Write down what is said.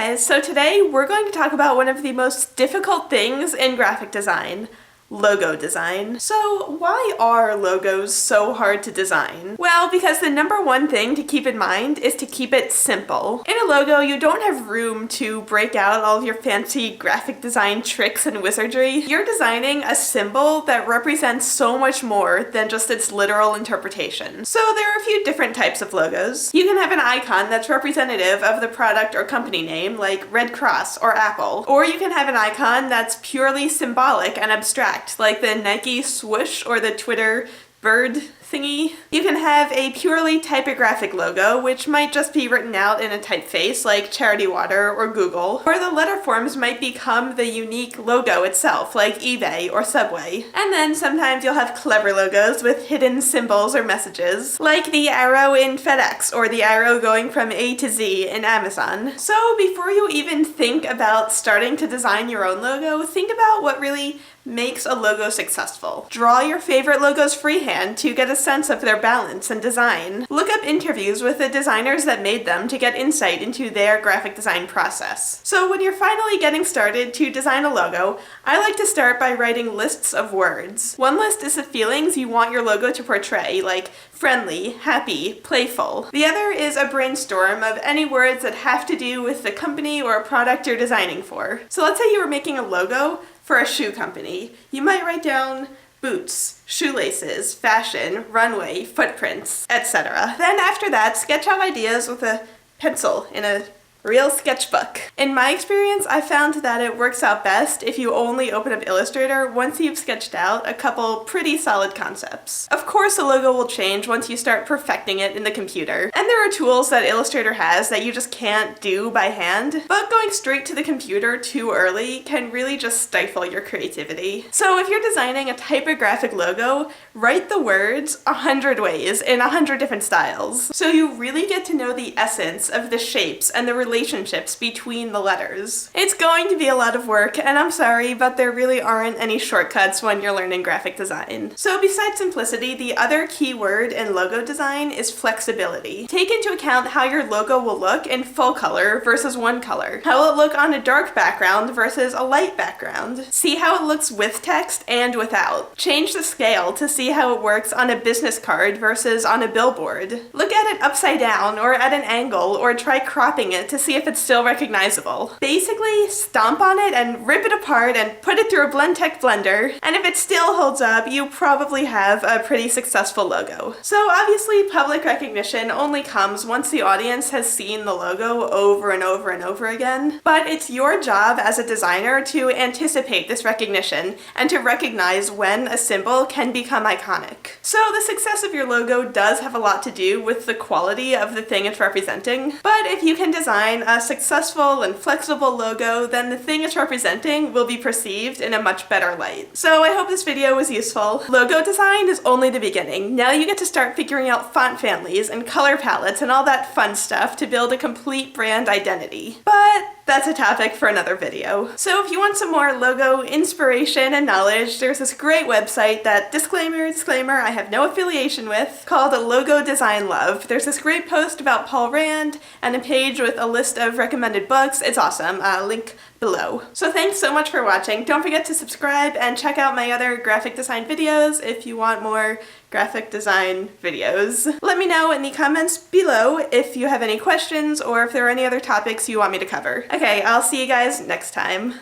guys, so today we're going to talk about one of the most difficult things in graphic design. Logo design. So why are logos so hard to design? Well, because the number one thing to keep in mind is to keep it simple. In a logo, you don't have room to break out all of your fancy graphic design tricks and wizardry. You're designing a symbol that represents so much more than just its literal interpretation. So there are a few different types of logos. You can have an icon that's representative of the product or company name, like Red Cross or Apple. Or you can have an icon that's purely symbolic and abstract, like the Nike swoosh or the Twitter bird thingy. You can have a purely typographic logo, which might just be written out in a typeface like Charity Water or Google, or the letter forms might become the unique logo itself, like eBay or Subway. And then sometimes you'll have clever logos with hidden symbols or messages, like the arrow in FedEx or the arrow going from A to Z in Amazon. So before you even think about starting to design your own logo, think about what really makes a logo successful. Draw your favorite logos freehand to get a sense of their balance and design. Look up interviews with the designers that made them to get insight into their graphic design process. So when you're finally getting started to design a logo, I like to start by writing lists of words. One list is the feelings you want your logo to portray, like friendly, happy, playful. The other is a brainstorm of any words that have to do with the company or product you're designing for. So let's say you were making a logo for a shoe company. You might write down boots, shoelaces, fashion, runway, footprints, etc. Then after that, sketch out ideas with a pencil in a real sketchbook. In my experience, I found that it works out best if you only open up Illustrator once you've sketched out a couple pretty solid concepts. Of course, a logo will change once you start perfecting it in the computer. And there are tools that Illustrator has that you just can't do by hand, but going straight to the computer too early can really just stifle your creativity. So if you're designing a typographic logo, write the words 100 ways in 100 different styles. So you really get to know the essence of the shapes and the relationships between the letters. It's going to be a lot of work, and I'm sorry, but there really aren't any shortcuts when you're learning graphic design. So besides simplicity, the other key word in logo design is flexibility. Take into account how your logo will look in full color versus one color. How will it look on a dark background versus a light background? See how it looks with text and without. Change the scale to see how it works on a business card versus on a billboard. Look at it upside down or at an angle, or try cropping it to see if it's still recognizable. Basically, stomp on it and rip it apart and put it through a Blendtec blender, and if it still holds up, you probably have a pretty successful logo. So obviously, public recognition only comes once the audience has seen the logo over and over and over again, but it's your job as a designer to anticipate this recognition and to recognize when a symbol can become iconic. So the success of your logo does have a lot to do with the quality of the thing it's representing, but if you can design a successful and flexible logo, then the thing it's representing will be perceived in a much better light. So I hope this video was useful. Logo design is only the beginning. Now you get to start figuring out font families and color palettes and all that fun stuff to build a complete brand identity. But that's a topic for another video. So if you want some more logo inspiration and knowledge, there's this great website that, disclaimer, I have no affiliation with, called Logo Design Love. There's this great post about Paul Rand and a page with a list of recommended books. It's awesome. Link below. So thanks so much for watching. Don't forget to subscribe and check out my other graphic design videos if you want more graphic design videos. Let me know in the comments below if you have any questions or if there are any other topics you want me to cover. Okay, I'll see you guys next time.